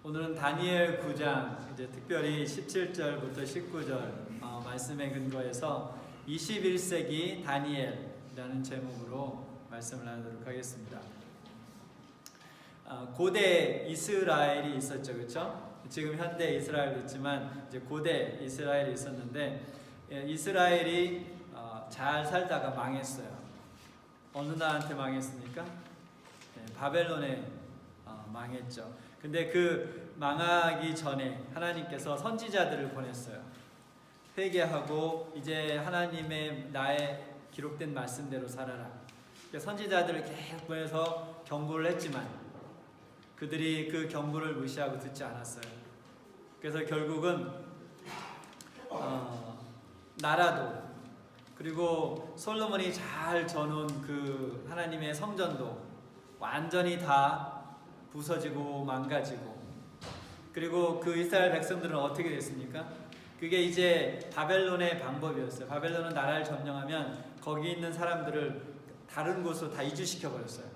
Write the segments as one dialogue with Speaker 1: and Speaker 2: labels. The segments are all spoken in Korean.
Speaker 1: 오늘은 다니엘 9장 이제 특별히 17절부터 19절 말씀에 근거해서 21세기 다니엘이라는 제목으로 말씀을 나누도록 하겠습니다. 고대 이스라엘이 있었죠, 그렇죠? 지금 현대 이스라엘도 있지만 이제 고대 이스라엘이 있었는데 이스라엘이 잘 살다가 망했어요. 어느 나라한테 망했습니까? 바벨론에 망했죠. 근데 그 망하기 전에 하나님께서 선지자들을 보냈어요. 회개하고 이제 하나님의 나의 기록된 말씀대로 살아라. 선지자들을 계속 보내서 경고를 했지만 그들이 그 경고를 무시하고 듣지 않았어요. 그래서 결국은 나라도 그리고 솔로몬이 잘 저놓은 그 하나님의 성전도 완전히 다 부서지고 망가지고, 그리고 그 이스라엘 백성들은 어떻게 됐습니까? 그게 이제 바벨론의 방법이었어요. 바벨론은 나라를 점령하면 거기 있는 사람들을 다른 곳으로 다 이주시켜 버렸어요.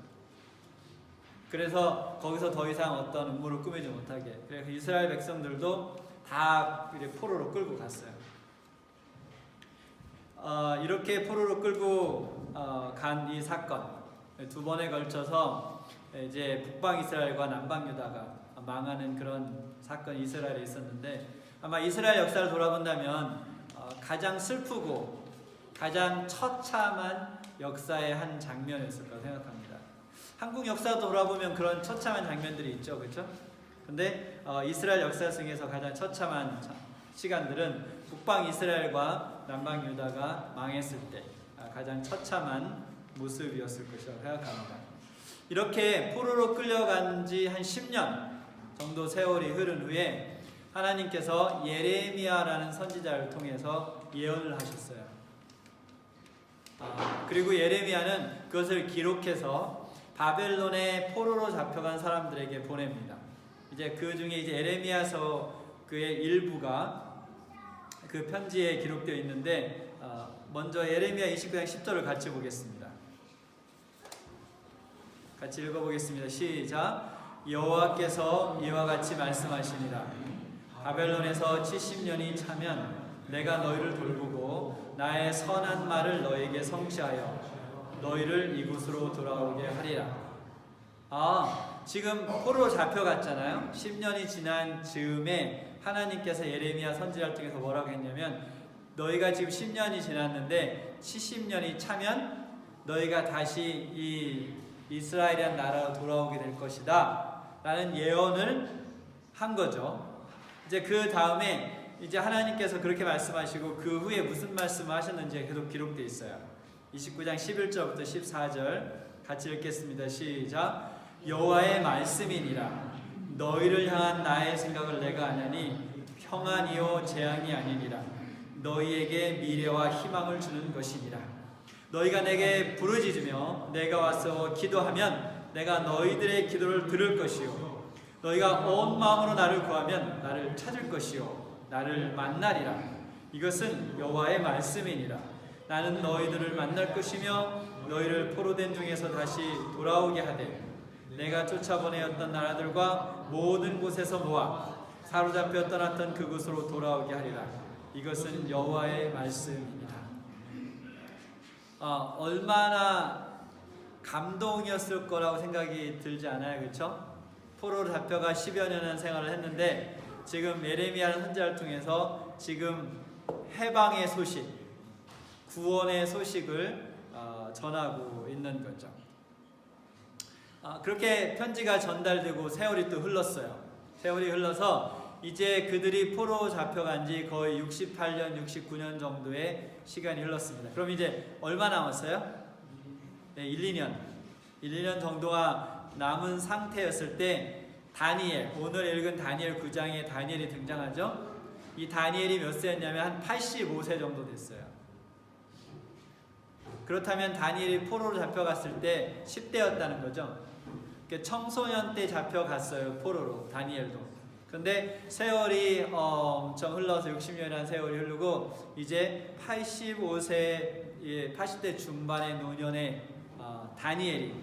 Speaker 1: 그래서 거기서 더 이상 어떤 음모를 꾸미지 못하게. 그래서 이스라엘 백성들도 다 이제 포로로 끌고 갔어요. 이렇게 포로로 끌고 간 이 사건, 두 번에 걸쳐서 이제 북방 이스라엘과 남방 유다가 망하는 그런 사건이 이스라엘에 있었는데, 아마 이스라엘 역사를 돌아본다면 가장 슬프고 가장 처참한 역사의 한 장면이었을 거라고 생각합니다. 한국 역사 돌아보면 그런 처참한 장면들이 있죠, 그렇죠? 근데 이스라엘 역사 중에서 가장 처참한 시간들은 북방 이스라엘과 남방 유다가 망했을 때 가장 처참한 모습이었을 것이라고 생각합니다. 이렇게 포로로 끌려간 지 한 10년 정도 세월이 흐른 후에 하나님께서 예레미야라는 선지자를 통해서 예언을 하셨어요. 그리고 예레미야는 그것을 기록해서 바벨론의 포로로 잡혀간 사람들에게 보냅니다. 이제 그 중에 이제 예레미야서 그의 일부가 그 편지에 기록되어 있는데, 먼저 예레미야 29장 10절을 같이 보겠습니다. 같이 읽어보겠습니다. 시작. 여호와께서 이와 같이 말씀하시니라. 바벨론에서 70년이 차면 내가 너희를 돌보고 나의 선한 말을 너희에게 성취하여 너희를 이곳으로 돌아오게 하리라. 지금 포로로 잡혀갔잖아요. 10년이 지난 즈음에 하나님께서 예레미야 선지자를 통해서 뭐라고 했냐면, 너희가 지금 10년이 지났는데 70년이 차면 너희가 다시 이 이스라엘이란 나라로 돌아오게 될 것이다 라는 예언을 한 거죠. 이제 그 다음에 이제 하나님께서 그렇게 말씀하시고 그 후에 무슨 말씀을 하셨는지 계속 기록되어 있어요. 29장 11절부터 14절 같이 읽겠습니다. 시작. 여호와의 말씀이니라. 너희를 향한 나의 생각을 내가 아냐니 평안이요 재앙이 아니니라. 너희에게 미래와 희망을 주는 것이니라. 너희가 내게 부르짖으며 내가 와서 기도하면 내가 너희들의 기도를 들을 것이요 너희가 온 마음으로 나를 구하면 나를 찾을 것이요 나를 만나리라. 이것은 여호와의 말씀이니라. 나는 너희들을 만날 것이며 너희를 포로된 중에서 다시 돌아오게 하되 내가 쫓아보내었던 나라들과 모든 곳에서 모아 사로잡혀 떠났던 그곳으로 돌아오게 하리라. 이것은 여호와의 말씀입니다. 얼마나 감동이었을 거라고 생각이 들지 않아요, 그렇죠? 포로로 잡혀가 10여 년의 생활을 했는데 지금 예레미야는 선지자를 통해서 지금 해방의 소식, 구원의 소식을 전하고 있는 거죠. 그렇게 편지가 전달되고 세월이 또 흘렀어요. 세월이 흘러서 이제 그들이 포로 잡혀간 지 거의 68년, 69년 정도의 시간이 흘렀습니다. 그럼 이제 얼마 남았어요? 네, 1, 2년 정도가 남은 상태였을 때 다니엘, 오늘 읽은 다니엘 9장에 다니엘이 등장하죠? 이 다니엘이 몇 세였냐면 한 85세 정도 됐어요. 그렇다면 다니엘이 포로로 잡혀갔을 때 10대였다는 거죠. 청소년 때 잡혀갔어요, 포로로, 다니엘도. 근데 세월이 엄청 흘러서 60년이라는 세월이 흐르고 이제 80대 중반의 노년의 다니엘이,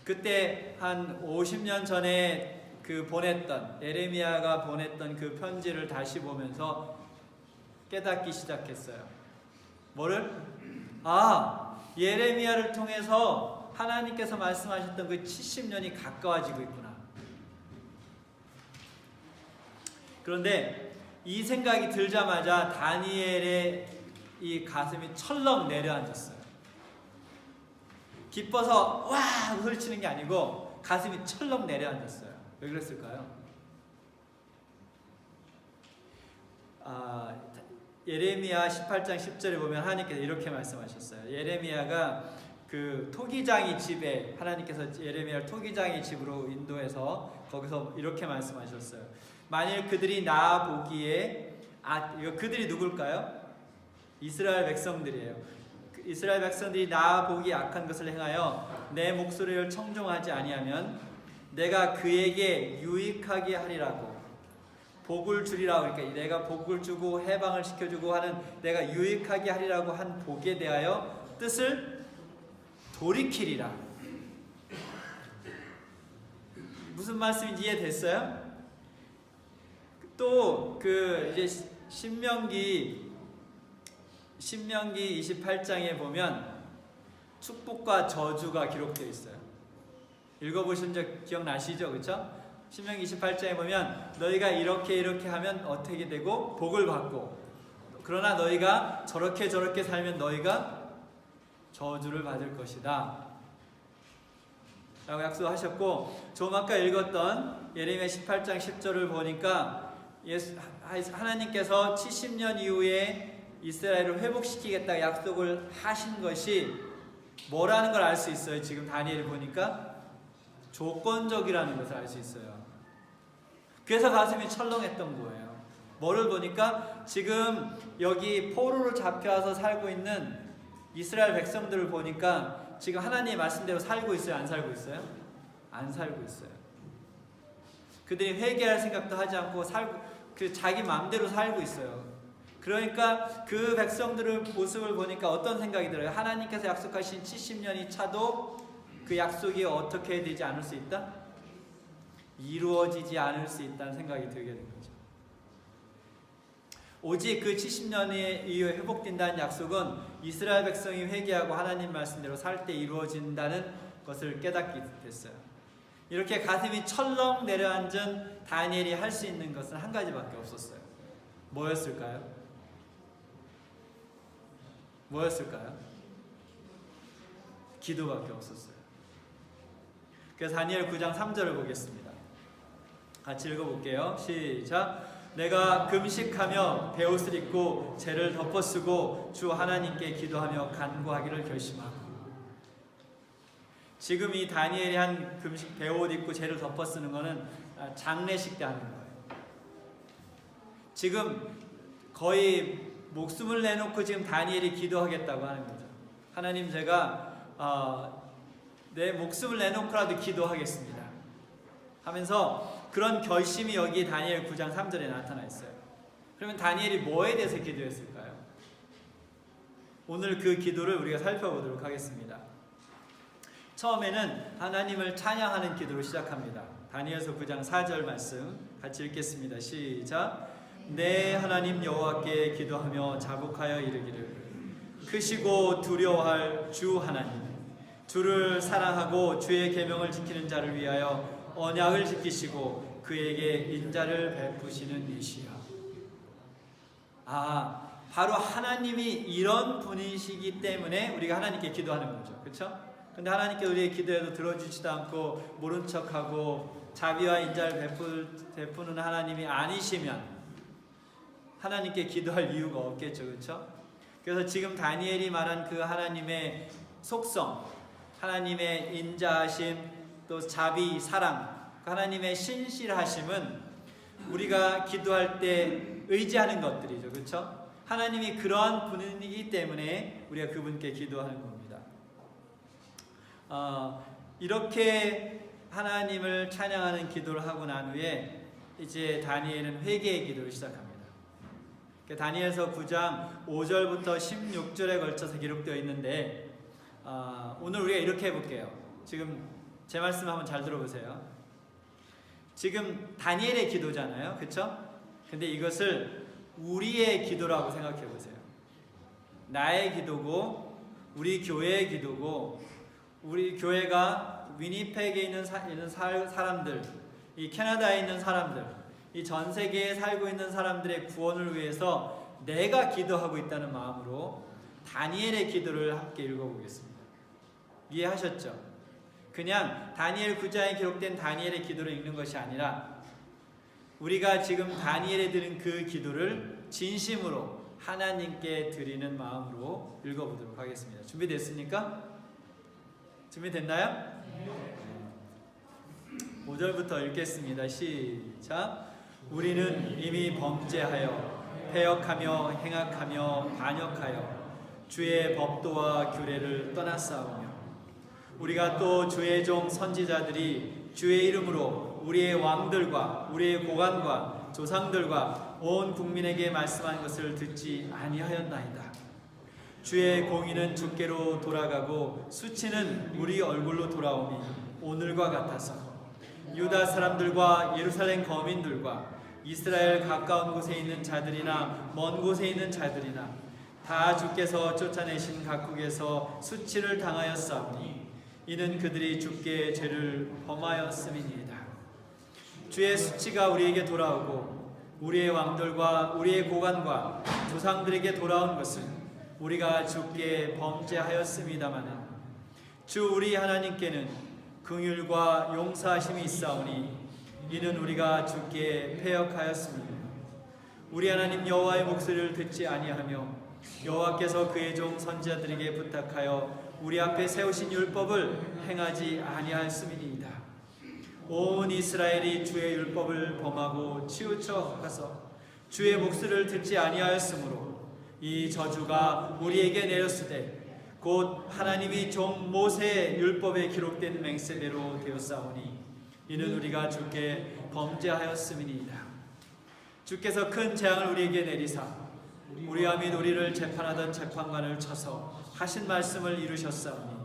Speaker 1: 그때 한 50년 전에 예레미야가 보냈던 그 편지를 다시 보면서 깨닫기 시작했어요. 뭐를? 예레미야를 통해서 하나님께서 말씀하셨던 그 70년이 가까워지고 있구나. 그런데 이 생각이 들자마자 다니엘의 이 가슴이 철렁 내려앉았어요. 기뻐서 와 소리치는 게 아니고 가슴이 철렁 내려앉았어요. 왜 그랬을까요? 예레미야 18장 10절에 보면 하나님께서 이렇게 말씀하셨어요. 예레미야가 그 토기장이 집에, 하나님께서 예레미야를 토기장이 집으로 인도해서 거기서 이렇게 말씀하셨어요. 만일 그들이 나 보기에 그들이 누굴까요? 이스라엘 백성들이에요. 이스라엘 백성들이 나 보기 악한 것을 행하여 내 목소리를 청종하지 아니하면 내가 그에게 유익하게 하리라고, 복을 주리라고, 그러니까 내가 복을 주고 해방을 시켜주고 하는, 내가 유익하게 하리라고 한 복에 대하여 뜻을 돌이키리라. 무슨 말씀인지 이해됐어요? 또 이제 신명기 28장에 보면 축복과 저주가 기록되어 있어요. 읽어보신 적 기억나시죠? 그렇죠? 신명기 28장에 보면 너희가 이렇게 하면 어떻게 되고 복을 받고, 그러나 너희가 저렇게 살면 너희가 저주를 받을 것이다 라고 약속하셨고, 좀 아까 읽었던 예레미야 18장 10절을 보니까 하나님께서 70년 이후에 이스라엘을 회복시키겠다 약속을 하신 것이 뭐라는 걸 알 수 있어요. 지금 다니엘을 보니까 조건적이라는 것을 알 수 있어요. 그래서 가슴이 철렁했던 거예요. 뭐를 보니까 지금 여기 포로로 잡혀와서 살고 있는 이스라엘 백성들을 보니까 지금 하나님의 말씀대로 살고 있어요? 안 살고 있어요? 안 살고 있어요. 그들이 회개할 생각도 하지 않고 자기 마음대로 살고 있어요. 그러니까 그 백성들의 모습을 보니까 어떤 생각이 들어요? 하나님께서 약속하신 70년이 차도 그 약속이 어떻게 되지 않을 수 있다? 이루어지지 않을 수 있다는 생각이 들게 된 거죠. 오직 그 70년 이후에 회복된다는 약속은 이스라엘 백성이 회개하고 하나님 말씀대로 살 때 이루어진다는 것을 깨닫게 됐어요. 이렇게 가슴이 철렁 내려앉은 다니엘이 할 수 있는 것은 한 가지밖에 없었어요. 뭐였을까요? 기도밖에 없었어요. 그래서 다니엘 9장 3절을 보겠습니다. 같이 읽어볼게요. 시작. 내가 금식하며 베옷을 입고 죄를 덮어쓰고 주 하나님께 기도하며 간구하기를 결심하고. 지금 이 다니엘이 한 금식, 베옷 입고 죄를 덮어쓰는 거는 장례식 때 하는 거예요. 지금 거의 목숨을 내놓고 지금 다니엘이 기도하겠다고 하는 거죠. 하나님, 제가 내 목숨을 내놓고라도 기도하겠습니다 하면서 그런 결심이 여기 다니엘 9장 3절에 나타나 있어요. 그러면 다니엘이 뭐에 대해서 기도했을까요? 오늘 그 기도를 우리가 살펴보도록 하겠습니다. 처음에는 하나님을 찬양하는 기도로 시작합니다. 다니엘서 9장 4절 말씀 같이 읽겠습니다. 시작. 내 하나님 여호와께 기도하며 자복하여 이르기를, 크시고 두려워할 주 하나님, 주를 사랑하고 주의 계명을 지키는 자를 위하여 언약을 지키시고 그에게 인자를 베푸시는 이시여. 바로 하나님이 이런 분이시기 때문에 우리가 하나님께 기도하는 거죠. 그렇죠? 근데 하나님께 우리의 기도에도 들어주지도 않고 모른 척하고 자비와 인자를 베푸는 하나님이 아니시면 하나님께 기도할 이유가 없겠죠. 그렇죠? 그래서 지금 다니엘이 말한 그 하나님의 속성, 하나님의 인자하심, 또 자비, 사랑, 하나님의 신실하심은 우리가 기도할 때 의지하는 것들이죠. 그렇죠? 하나님이 그러한 분이기 때문에 우리가 그분께 기도하는 겁니다. 이렇게 하나님을 찬양하는 기도를 하고 난 후에 이제 다니엘은 회개의 기도를 시작합니다. 다니엘서 9장 5절부터 16절에 걸쳐서 기록되어 있는데 오늘 우리가 이렇게 해볼게요. 지금 제 말씀 한번 잘 들어보세요. 지금 다니엘의 기도잖아요. 그렇죠? 근데 이것을 우리의 기도라고 생각해 보세요. 나의 기도고 우리 교회의 기도고 우리 교회가 위니펙에 있는 사람들, 이 캐나다에 있는 사람들, 이 전 세계에 살고 있는 사람들의 구원을 위해서 내가 기도하고 있다는 마음으로 다니엘의 기도를 함께 읽어보겠습니다. 이해하셨죠? 그냥 다니엘 9장에 기록된 다니엘의 기도를 읽는 것이 아니라 우리가 지금 다니엘에 드린 그 기도를 진심으로 하나님께 드리는 마음으로 읽어보도록 하겠습니다. 준비됐습니까? 준비됐나요? 5절부터 읽겠습니다. 시작. 우리는 이미 범죄하여 패역하며 행악하며 반역하여 주의 법도와 규례를 떠났사오며 우리가 또 주의 종 선지자들이 주의 이름으로 우리의 왕들과 우리의 고관과 조상들과 온 국민에게 말씀한 것을 듣지 아니하였나이다. 주의 공의는 주께로 돌아가고 수치는 우리 얼굴로 돌아오니 오늘과 같아서 유다 사람들과 예루살렘 거민들과 이스라엘 가까운 곳에 있는 자들이나 먼 곳에 있는 자들이나 다 주께서 쫓아내신 각국에서 수치를 당하였사오니 이는 그들이 주께 죄를 범하였음이니이다. 주의 수치가 우리에게 돌아오고 우리의 왕들과 우리의 고관과 조상들에게 돌아온 것은 우리가 주께 범죄하였음이다마는 주 우리 하나님께는 긍휼과 용서하심이 있사오니 이는 우리가 주께 패역하였습니다. 우리 하나님 여호와의 목소리를 듣지 아니하며 여호와께서 그의 종 선지자들에게 부탁하여 우리 앞에 세우신 율법을 행하지 아니하였음이니이다. 온 이스라엘이 주의 율법을 범하고 치우쳐 가서 주의 목소리를 듣지 아니하였으므로 이 저주가 우리에게 내렸으되 곧 하나님이 종 모세의 율법에 기록된 맹세대로 되었사오니 이는 우리가 주께 범죄하였음이니이다. 주께서 큰 재앙을 우리에게 내리사 우리와 및 우리를 재판하던 재판관을 쳐서 하신 말씀을 이루셨사오니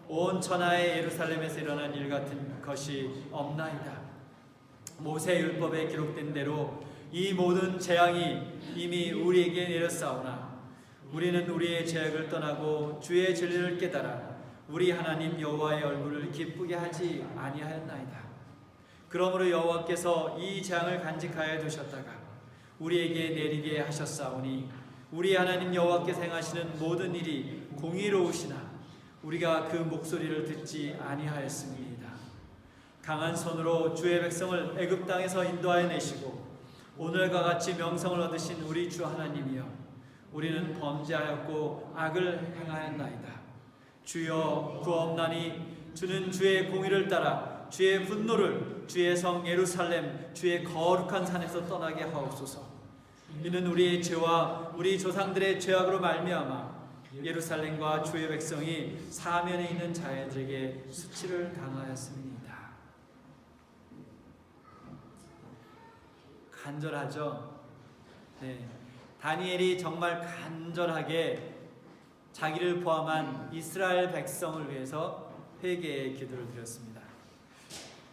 Speaker 1: 온 천하의 예루살렘에서 일어난 일 같은 것이 없나이다. 모세 율법에 기록된 대로 이 모든 재앙이 이미 우리에게 내렸사오나 우리는 우리의 죄악을 떠나고 주의 진리를 깨달아 우리 하나님 여호와의 얼굴을 기쁘게 하지 아니하였나이다. 그러므로 여호와께서 이 재앙을 간직하여 두셨다가 우리에게 내리게 하셨사오니 우리 하나님 여호와께서 행하시는 모든 일이 공의로우시나 우리가 그 목소리를 듣지 아니하였습니다. 강한 손으로 주의 백성을 애굽 땅에서 인도하여 내시고 오늘과 같이 명성을 얻으신 우리 주 하나님이여 우리는 범죄하였고 악을 행하였나이다. 주여 구하옵나니 주는 주의 공의를 따라 주의 분노를 주의 성 예루살렘 주의 거룩한 산에서 떠나게 하옵소서. 이는 우리의 죄와 우리 조상들의 죄악으로 말미암아 예루살렘과 주의 백성이 사면에 있는 자들에게 수치를 당하였습니다. 간절하죠? 네. 다니엘이 정말 간절하게 자기를 포함한 이스라엘 백성을 위해서 회개의 기도를 드렸습니다.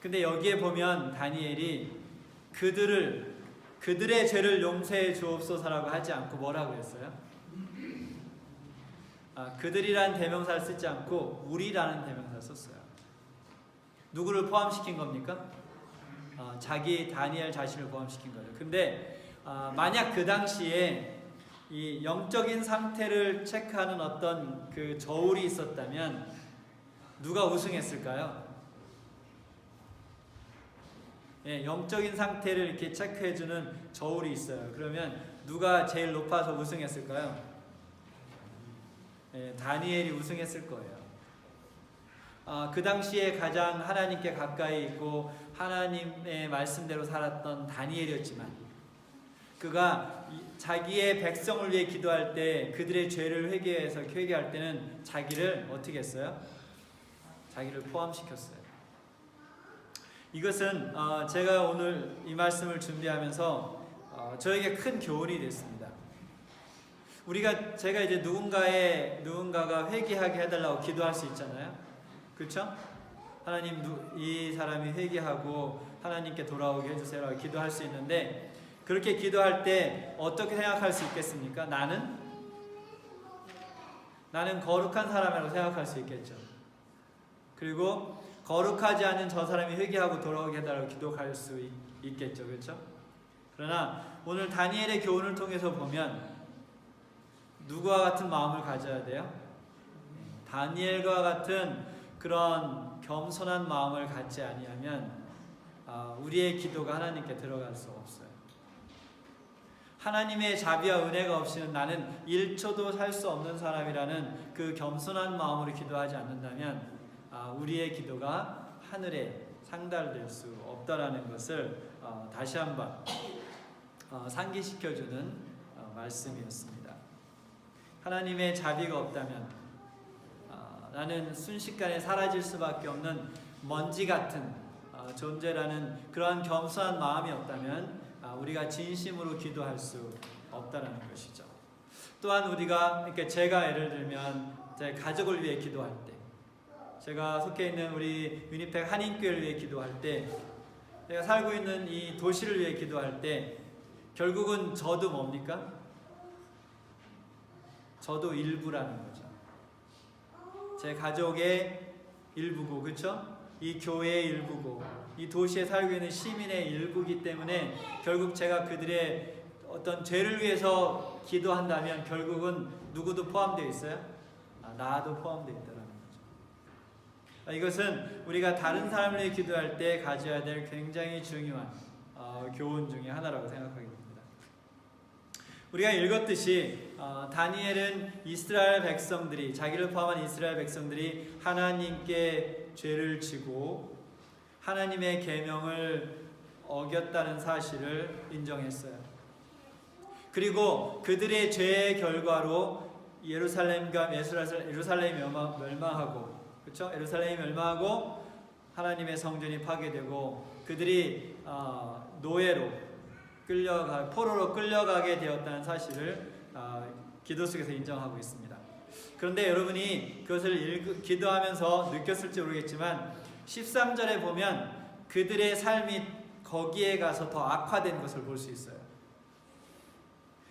Speaker 1: 근데 여기에 보면 다니엘이 그들의 죄를 용서해 주옵소서라고 하지 않고 뭐라고 했어요? 그들이라는 대명사를 쓰지 않고 우리라는 대명사를 썼어요. 누구를 포함시킨 겁니까? 다니엘 자신을 포함시킨 거죠. 근데 만약 그 당시에 이 영적인 상태를 체크하는 어떤 그 저울이 있었다면 누가 우승했을까요? 예, 영적인 상태를 이렇게 체크해주는 저울이 있어요. 그러면 누가 제일 높아서 우승했을까요? 예, 다니엘이 우승했을 거예요. 그 당시에 가장 하나님께 가까이 있고 하나님의 말씀대로 살았던 다니엘이었지만 그가 자기의 백성을 위해 기도할 때 그들의 죄를 회개할 때는 자기를 어떻게 했어요? 자기를 포함시켰어요. 이것은 제가 오늘 이 말씀을 준비하면서 저에게 큰 교훈이 됐습니다. 제가 이제 누군가가 회개하게 해달라고 기도할 수 있잖아요. 그렇죠? 하나님 이 사람이 회개하고 하나님께 돌아오게 해주세요라고 기도할 수 있는데, 그렇게 기도할 때 어떻게 생각할 수 있겠습니까? 나는 거룩한 사람이라고 생각할 수 있겠죠. 그리고 거룩하지 않은 저 사람이 회개하고 돌아오게 해달라고 기도할 수 있겠죠. 그렇죠? 그러나 오늘 다니엘의 교훈을 통해서 보면 누구와 같은 마음을 가져야 돼요? 다니엘과 같은 그런 겸손한 마음을 갖지 아니하면 우리의 기도가 하나님께 들어갈 수 없어요. 하나님의 자비와 은혜가 없이는 나는 1초도 살 수 없는 사람이라는 그 겸손한 마음으로 기도하지 않는다면 우리의 기도가 하늘에 상달될 수 없다라는 것을 다시 한번 상기시켜주는 말씀이었습니다. 하나님의 자비가 없다면 나는 순식간에 사라질 수밖에 없는 먼지 같은 존재라는 그러한 겸손한 마음이 없다면 우리가 진심으로 기도할 수 없다는 것이죠. 또한 우리가, 그러니까 제가 예를 들면 제 가족을 위해 기도할 때, 제가 속해 있는 우리 위니펙 한인교회를 위해 기도할 때, 제가 살고 있는 이 도시를 위해 기도할 때, 결국은 저도 뭡니까? 저도 일부라는 거죠. 제 가족의 일부고, 그렇죠? 이 교회의 일부고, 이 도시에 살고 있는 시민의 일부이기 때문에 결국 제가 그들의 어떤 죄를 위해서 기도한다면 결국은 누구도 포함되어 있어요? 나도 포함되어 있다는 거죠. 이것은 우리가 다른 사람을 위해 기도할 때 가져야 될 굉장히 중요한 교훈 중에 하나라고 생각하게 됩니다. 우리가 읽었듯이 다니엘은 이스라엘 백성들이, 자기를 포함한 이스라엘 백성들이 하나님께 죄를 지고 하나님의 계명을 어겼다는 사실을 인정했어요. 그리고 그들의 죄의 결과로 예루살렘이 멸망하고, 그렇죠? 예루살렘이 멸망하고 하나님의 성전이 파괴되고 그들이 노예로 포로로 끌려가게 되었다는 사실을 기도 속에서 인정하고 있습니다. 그런데 여러분이 그것을 기도하면서 느꼈을지 모르겠지만 13절에 보면 그들의 삶이 거기에 가서 더 악화된 것을 볼 수 있어요.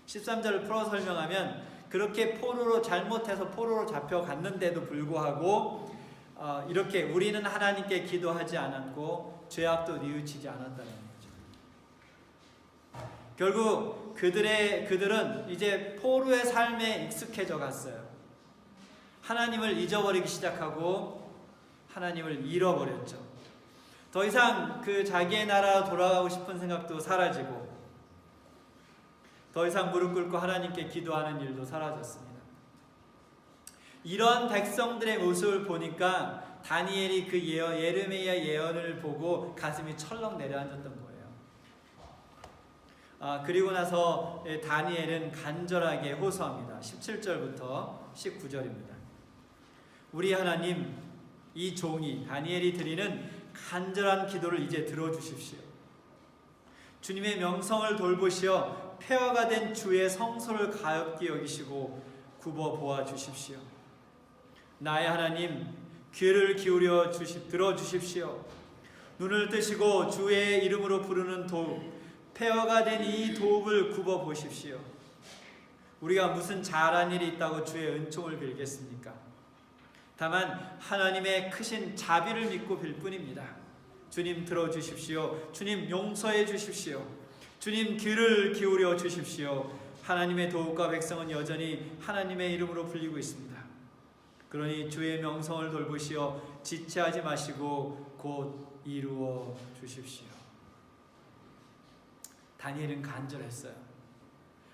Speaker 1: 13절을 풀어 설명하면 그렇게 잘못해서 포로로 잡혀갔는데도 불구하고 이렇게 우리는 하나님께 기도하지 않았고 죄악도 뉘우치지 않았다는 거죠. 결국 그들은 이제 포로의 삶에 익숙해져 갔어요. 하나님을 잊어버리기 시작하고 하나님을 잃어버렸죠. 더 이상 그 자기의 나라로 돌아가고 싶은 생각도 사라지고 더 이상 무릎 꿇고 하나님께 기도하는 일도 사라졌습니다. 이런 백성들의 모습을 보니까 다니엘이 그 예레미야 예언을 보고 가슴이 철렁 내려앉았던 거예요. 그리고 나서 다니엘은 간절하게 호소합니다. 17절부터 19절입니다. 우리 하나님, 이 종이 다니엘이 드리는 간절한 기도를 이제 들어주십시오. 주님의 명성을 돌보시어 폐허가 된 주의 성소를 가엾게 여기시고 굽어 보아 주십시오. 나의 하나님, 귀를 기울여 들어주십시오. 눈을 뜨시고 주의 이름으로 부르는 도읍, 폐허가 된 이 도읍을 굽어 보십시오. 우리가 무슨 잘한 일이 있다고 주의 은총을 빌겠습니까? 다만 하나님의 크신 자비를 믿고 빌 뿐입니다. 주님 들어주십시오. 주님 용서해 주십시오. 주님 귀를 기울여 주십시오. 하나님의 도읍과 백성은 여전히 하나님의 이름으로 불리고 있습니다. 그러니 주의 명성을 돌보시어 지체하지 마시고 곧 이루어 주십시오. 다니엘은 간절했어요.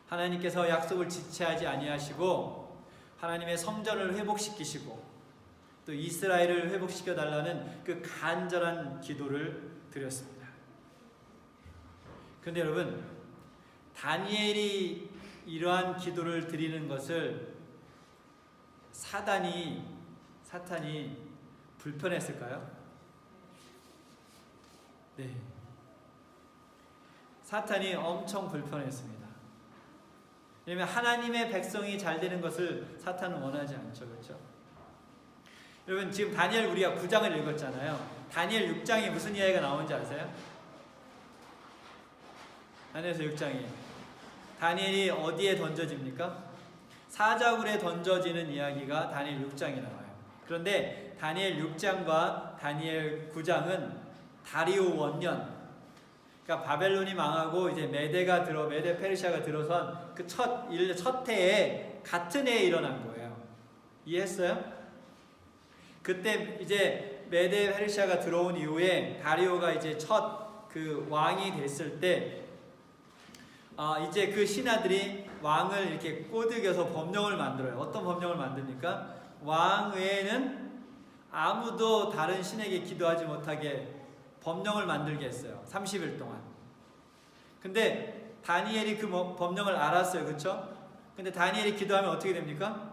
Speaker 1: 하나님께서 약속을 지체하지 아니하시고 하나님의 성전을 회복시키시고 또 이스라엘을 회복시켜 달라는 그 간절한 기도를 드렸습니다. 그런데 여러분, 다니엘이 이러한 기도를 드리는 것을 사탄이 불편했을까요? 네. 사탄이 엄청 불편했습니다. 왜냐하면 하나님의 백성이 잘 되는 것을 사탄은 원하지 않죠. 그렇죠? 여러분 지금 다니엘 우리가 9장을 읽었잖아요. 다니엘 6장에 무슨 이야기가 나오는지 아세요? 다니엘서 6장이 다니엘이 어디에 던져집니까? 사자굴에 던져지는 이야기가 다니엘 6장에 나와요. 그런데 다니엘 6장과 다니엘 9장은 다리오 원년, 그러니까 바벨론이 망하고 이제 메데 페르시아가 들어선 그 첫 해에 같은 해에 일어난 거예요. 이해했어요? 그때 이제 메데 페르시아가 들어온 이후에 다리오가 이제 첫 그 왕이 됐을 때 이제 그 신하들이 왕을 이렇게 꼬드겨서 법령을 만들어요. 어떤 법령을 만듭니까? 왕 외에는 아무도 다른 신에게 기도하지 못하게 법령을 만들게 했어요. 30일 동안. 근데 다니엘이 그 법령을 알았어요. 그렇죠? 근데 다니엘이 기도하면 어떻게 됩니까?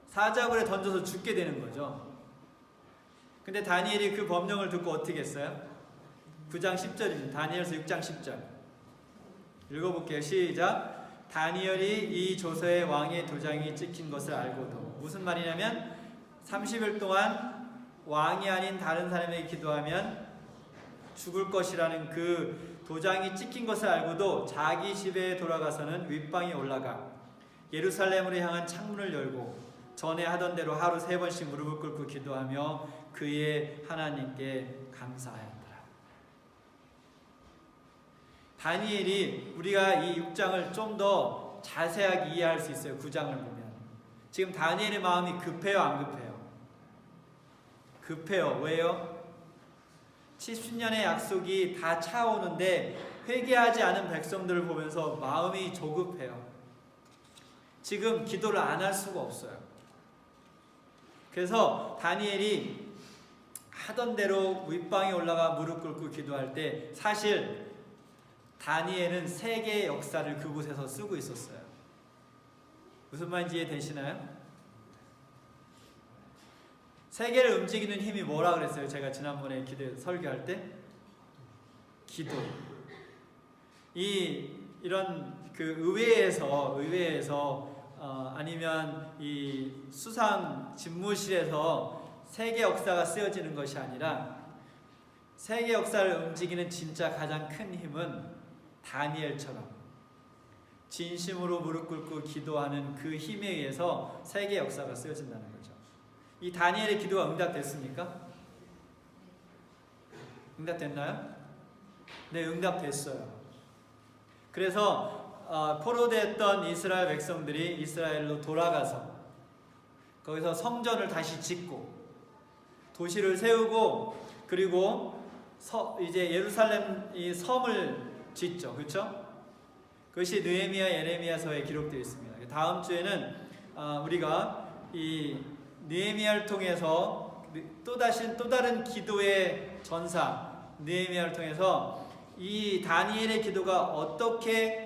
Speaker 1: 사자굴에 던져서 죽게 되는 거죠. 근데 다니엘이 그 법령을 듣고 어떻게 했어요? 9장 10절입니다. 다니엘서 6장 10절. 읽어볼게요. 시작. 다니엘이 이 조서에 왕의 도장이 찍힌 것을 알고도, 무슨 말이냐면 30일 동안 왕이 아닌 다른 사람에게 기도하면 죽을 것이라는 그 도장이 찍힌 것을 알고도 자기 집에 돌아가서는 윗방에 올라가 예루살렘으로 향한 창문을 열고 전에 하던 대로 하루 3번씩 무릎을 꿇고 기도하며 그의 하나님께 감사하였더라. 다니엘이 우리가 이 6장을 좀 더 자세하게 이해할 수 있어요. 9장을 보면 지금 다니엘의 마음이 급해요, 안 급해요? 급해요. 왜요? 70년의 약속이 다 차오는데 회개하지 않은 백성들을 보면서 마음이 조급해요. 지금 기도를 안 할 수가 없어요. 그래서 다니엘이 하던 대로 윗방에 올라가 무릎 꿇고 기도할 때 사실 다니엘은 세계의 역사를 그곳에서 쓰고 있었어요. 무슨 말인지 이해되시나요? 세계를 움직이는 힘이 뭐라 그랬어요? 제가 지난번에 설교할 때 기도. 이런 그 의회에서 아니면 이 수상 집무실에서 세계 역사가 쓰여지는 것이 아니라 세계 역사를 움직이는 진짜 가장 큰 힘은 다니엘처럼 진심으로 무릎 꿇고 기도하는 그 힘에 의해서 세계 역사가 쓰여진다는 거죠. 이 다니엘의 기도가 응답됐습니까? 응답됐나요? 네, 응답됐어요. 그래서 포로됐던 이스라엘 백성들이 이스라엘로 돌아가서 거기서 성전을 다시 짓고 도시를 세우고 그리고 이제 예루살렘 이 섬을 짓죠. 그렇죠? 그것이 느헤미야 예레미야서에 기록되어 있습니다. 다음 주에는 우리가 이 느헤미야를 통해서 또 다른 기도의 전사 느헤미야를 통해서 이 다니엘의 기도가 어떻게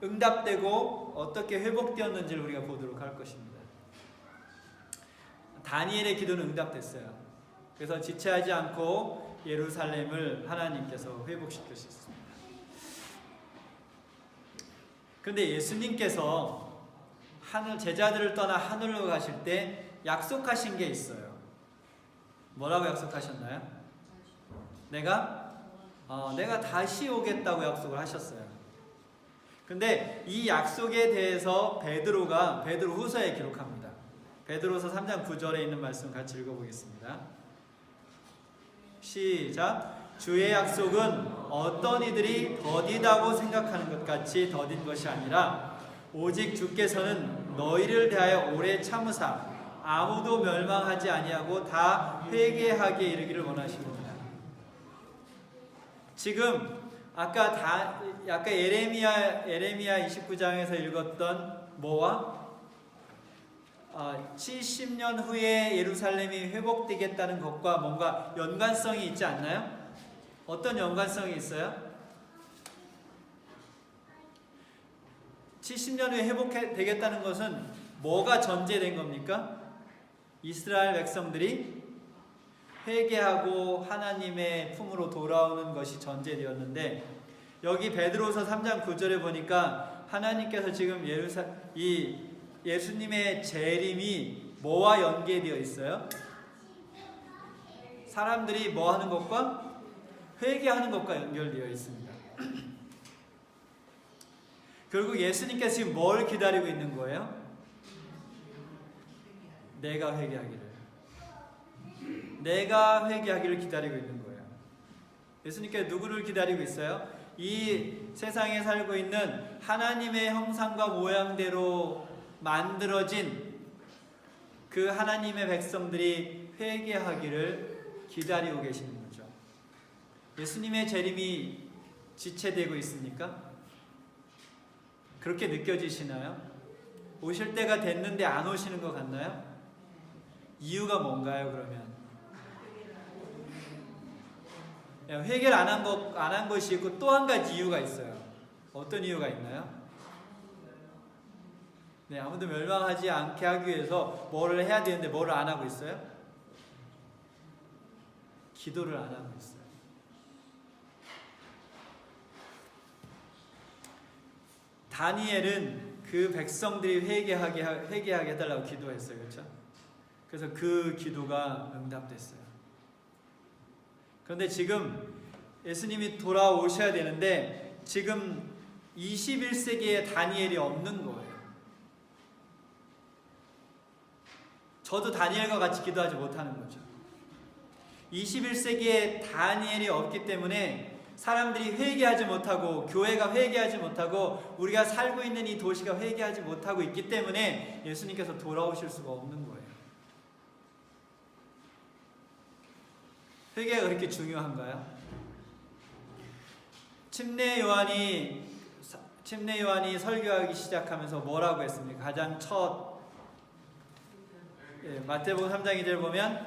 Speaker 1: 응답되고 어떻게 회복되었는지를 우리가 보도록 할 것입니다. 다니엘의 기도는 응답됐어요. 그래서 지체하지 않고 예루살렘을 하나님께서 회복시키셨습니다. 그런데 예수님께서 제자들을 떠나 하늘로 가실 때 약속하신 게 있어요. 뭐라고 약속하셨나요? 내가 다시 오겠다고 약속을 하셨어요. 근데 이 약속에 대해서 베드로 후서에 기록합니다. 베드로서 3장 9절에 있는 말씀 같이 읽어보겠습니다. 시작. 주의 약속은 어떤 이들이 더디다고 생각하는 것 같이 더딘 것이 아니라 오직 주께서는 너희를 대하여 오래 참으사 아무도 멸망하지 아니하고 다 회개하게 이르기를 원하십니다. 지금 아까 예레미야 29장에서 읽었던 뭐와 70년 후에 예루살렘이 회복되겠다는 것과 뭔가 연관성이 있지 않나요? 어떤 연관성이 있어요? 70년 후에 회복되겠다는 것은 뭐가 전제된 겁니까? 이스라엘 백성들이 회개하고 하나님의 품으로 돌아오는 것이 전제되었는데 여기 베드로서 3장 9절에 보니까 하나님께서 지금 예수님의 재림이 뭐와 연계되어 있어요? 사람들이 뭐 하는 것과 회개하는 것과 연결되어 있습니다. 결국 예수님께서 지금 뭘 기다리고 있는 거예요? 내가 회개하기를. 내가 회개하기를 기다리고 있는 거예요. 예수님께서 누구를 기다리고 있어요? 이 세상에 살고 있는 하나님의 형상과 모양대로 만들어진 그 하나님의 백성들이 회개하기를 기다리고 계시는 거죠. 예수님의 재림이 지체되고 있습니까? 그렇게 느껴지시나요? 오실 때가 됐는데 안 오시는 것 같나요? 이유가 뭔가요, 그러면? 회개를 안 한 것이 있고 또 한 가지 이유가 있어요. 어떤 이유가 있나요? 네, 아무도 멸망하지 않게 하기 위해서 뭐를 해야 되는데 뭐를 안 하고 있어요? 기도를 안 하고 있어요. 다니엘은 그 백성들이 회개하게 해달라고 기도했어요. 그렇죠? 그래서 그 기도가 응답됐어요. 그런데 지금 예수님이 돌아오셔야 되는데 지금 21세기에 다니엘이 없는 거예요. 저도 다니엘과 같이 기도하지 못하는 거죠. 21세기에 다니엘이 없기 때문에 사람들이 회개하지 못하고 교회가 회개하지 못하고 우리가 살고 있는 이 도시가 회개하지 못하고 있기 때문에 예수님께서 돌아오실 수가 없는 거예요. 회개가 그렇게 중요한가요? 침례 요한이 설교하기 시작하면서 뭐라고 했습니까? 가장 첫 마태복음 3장 2절 보면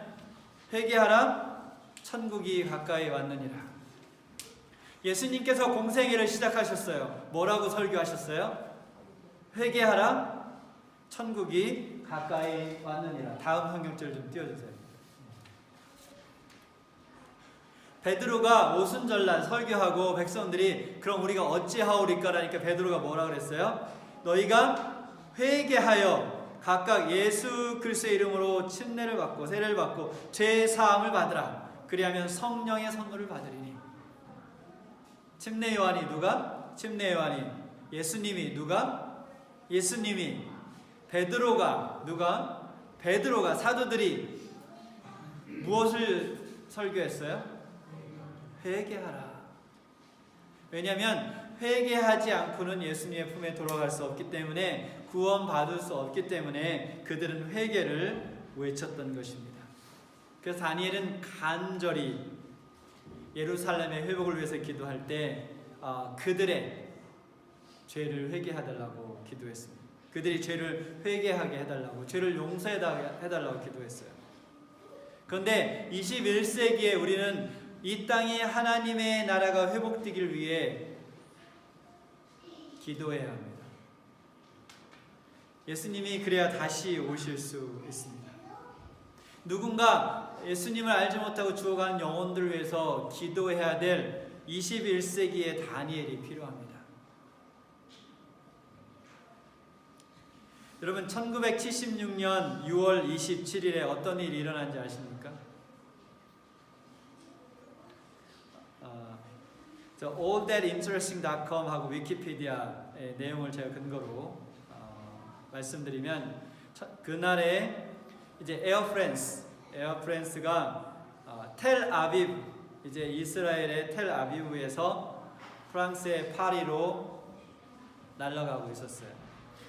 Speaker 1: 회개하라 천국이 가까이 왔느니라. 예수님께서 공생애를 시작하셨어요. 뭐라고 설교하셨어요? 회개하라 천국이 가까이 왔느니라. 다음 성경절 좀 띄워주세요. 베드로가 오순절날 설교하고 백성들이 그럼 우리가 어찌하오리까 라니까 베드로가 뭐라 그랬어요? 너희가 회개하여 각각 예수 그리스도의 이름으로 침례를 받고 세례를 받고 죄 사함을 받으라. 그리하면 성령의 선물을 받으리니. 침례 요한이 누가? 침례 요한이. 예수님이 누가? 예수님이. 베드로가 누가? 베드로가. 사도들이 무엇을 설교했어요? 회개하라. 왜냐하면 회개하지 않고는 예수님의 품에 돌아갈 수 없기 때문에 구원받을 수 없기 때문에 그들은 회개를 외쳤던 것입니다. 그래서 다니엘은 간절히 예루살렘의 회복을 위해서 기도할 때 그들의 죄를 회개해달라고 기도했습니다. 그들이 죄를 회개하게 해달라고, 죄를 용서해달라고 기도했어요. 그런데 21세기에 우리는 이 땅에 하나님의 나라가 회복되기를 위해 기도해야 합니다. 예수님이 그래야 다시 오실 수 있습니다. 누군가 예수님을 알지 못하고 죽어가는 영혼들을 위해서 기도해야 될 21세기의 다니엘이 필요합니다. 여러분 1976년 6월 27일에 어떤 일이 일어난지 아십니까? allthatinteresting.com 하고 위키피디아의 내용을 제가 근거로 말씀드리면 그날에 이제 에어프란스가 텔 아비브, 이제 이스라엘의 텔 아비브에서 프랑스의 파리로 날아가고 있었어요.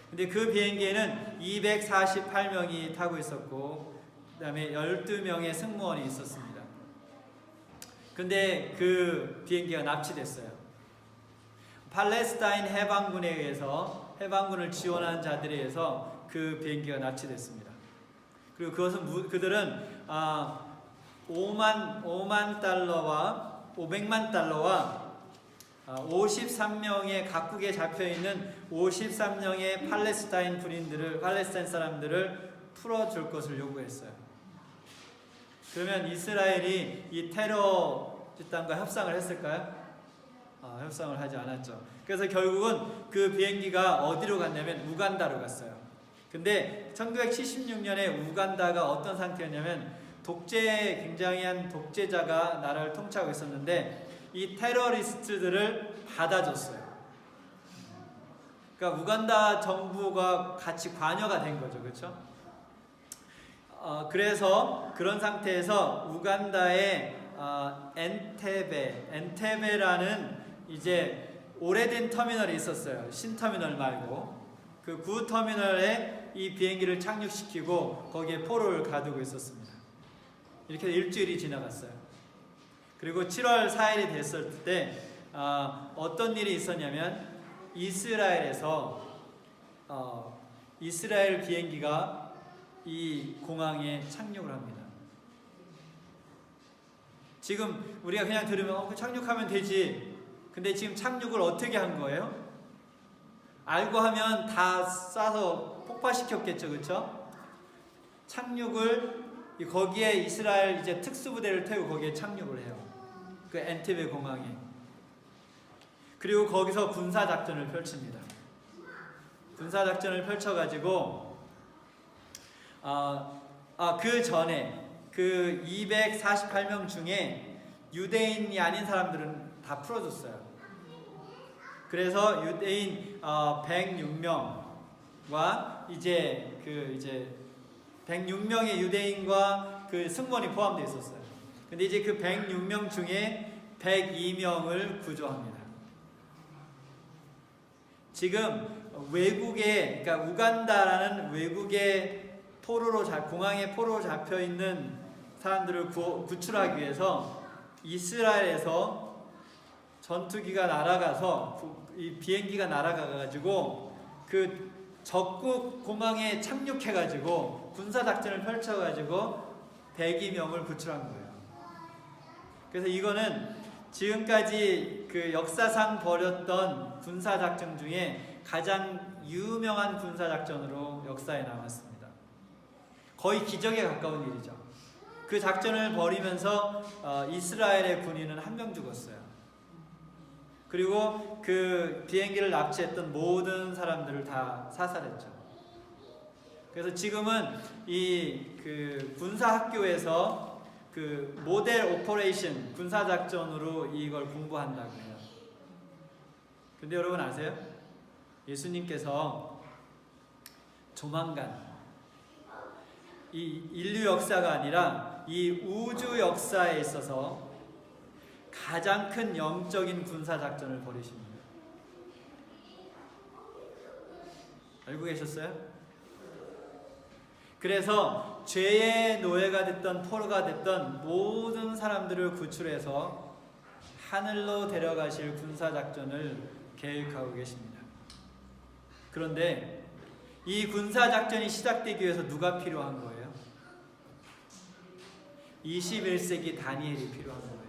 Speaker 1: 근데 그 비행기에는 248명이 타고 있었고 그다음에 12명의 승무원이 있었습니다. 근데 그 비행기가 납치됐어요. 팔레스타인 해방군에 의해서, 해방군을 지원한 자들에 의해서 그 비행기가 납치됐습니다. 그리고 그들은 5만 달러와 500만 달러와 53명의 각국에 잡혀있는 53명의 팔레스타인 사람들을 풀어줄 것을 요구했어요. 그러면 이스라엘이 이 테러 집단과 협상을 했을까요? 협상을 하지 않았죠. 그래서 결국은 그 비행기가 어디로 갔냐면 우간다로 갔어요. 근데 1976년에 우간다가 어떤 상태였냐면 굉장한 독재자가 나라를 통치하고 있었는데 이 테러리스트들을 받아줬어요. 그러니까 우간다 정부가 같이 관여가 된 거죠, 그렇죠? 그래서 그런 상태에서 우간다의 엔테베라는 이제 오래된 터미널이 있었어요. 신터미널 말고 그 구터미널에 이 비행기를 착륙시키고 거기에 포로를 가두고 있었습니다. 이렇게 일주일이 지나갔어요. 그리고 7월 4일이 됐을 때 어떤 일이 있었냐면 이스라엘에서 이스라엘 비행기가 이 공항에 착륙을 합니다. 지금 우리가 그냥 들으면 착륙하면 되지. 근데 지금 착륙을 어떻게 한 거예요? 알고 하면 다 쏴서 폭파시켰겠죠, 그렇죠? 착륙을 거기에 이스라엘 이제 특수부대를 태우고 거기에 착륙을 해요. 그 엔테베 공항에. 그리고 거기서 군사작전을 펼칩니다. 군사작전을 펼쳐가지고 그 전에 그 248명 중에 유대인이 아닌 사람들은 다 풀어줬어요. 그래서 유대인 106명과 이제 106명의 유대인과 그 승무원이 포함되어 있었어요. 근데 이제 그 106명 중에 102명을 구조합니다. 지금 그러니까 우간다라는 외국의 공항에 포로로 잡혀 있는 사람들을 구출하기 위해서 이스라엘에서 전투기가 날아가서 이 비행기가 날아가가지고 그 적국 공항에 착륙해가지고 군사작전을 펼쳐가지고 102명을 구출한 거예요. 그래서 이거는 지금까지 그 역사상 벌였던 군사작전 중에 가장 유명한 군사작전으로 역사에 남았습니다. 거의 기적에 가까운 일이죠. 그 작전을 벌이면서 이스라엘의 군인은 1명 죽었어요. 그리고 그 비행기를 납치했던 모든 사람들을 다 사살했죠. 그래서 지금은 이 그 군사학교에서 그 모델 오퍼레이션 군사작전으로 이걸 공부한다고 해요. 근데 여러분 아세요? 예수님께서 조만간 이 인류 역사가 아니라 이 우주 역사에 있어서 가장 큰 영적인 군사작전을 벌이십니다. 알고 계셨어요? 그래서 죄의 노예가 됐던 포로가 됐던 모든 사람들을 구출해서 하늘로 데려가실 군사작전을 계획하고 계십니다. 그런데 이 군사작전이 시작되기 위해서 누가 필요한 거예요? 21세기 다니엘이 필요한 거예요.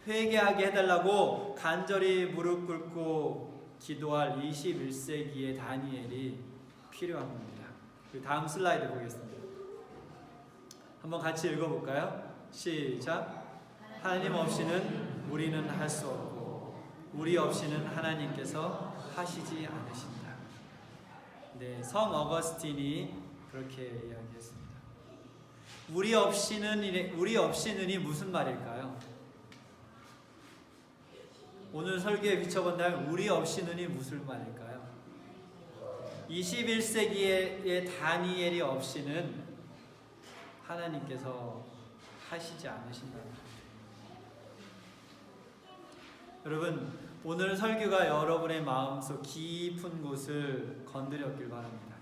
Speaker 1: 회개하게 해달라고 간절히 무릎 꿇고 기도할 21세기의 다니엘이 필요한 겁니다. 그 다음 슬라이드 보겠습니다. 한번 같이 읽어볼까요? 시작. 하나님 없이는 우리는 할 수 없고 우리 없이는 하나님께서 하시지 않으신다. 네, 성 어거스틴이 그렇게 이야기했습니다. 우리 없이는이 무슨 말일까요? 오늘 설교에 비춰본다면 우리 없이는이 무슨 말일까요? 21세기의 다니엘이 없이는 하나님께서 하시지 않으신다는 겁니다. 여러분, 오늘 설교가 여러분의 마음속 깊은 곳을 건드렸길 바랍니다.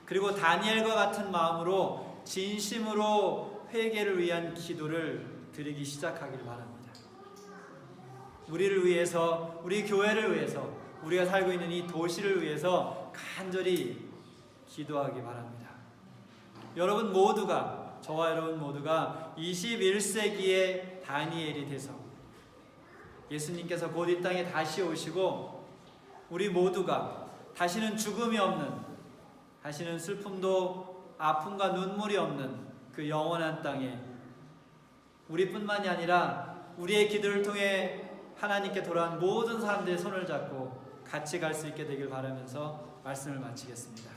Speaker 1: 그리고 다니엘과 같은 마음으로 진심으로 회개를 위한 기도를 드리기 시작하길 바랍니다. 우리를 위해서, 우리 교회를 위해서, 우리가 살고 있는 이 도시를 위해서 간절히 기도하기 바랍니다. 여러분 모두가, 저와 여러분 모두가 21세기의 다니엘이 돼서 예수님께서 곧 이 땅에 다시 오시고 우리 모두가 다시는 죽음이 없는, 다시는 슬픔도 아픔과 눈물이 없는 그 영원한 땅에 우리뿐만이 아니라 우리의 기도를 통해 하나님께 돌아온 모든 사람들의 손을 잡고 같이 갈 수 있게 되길 바라면서 말씀을 마치겠습니다.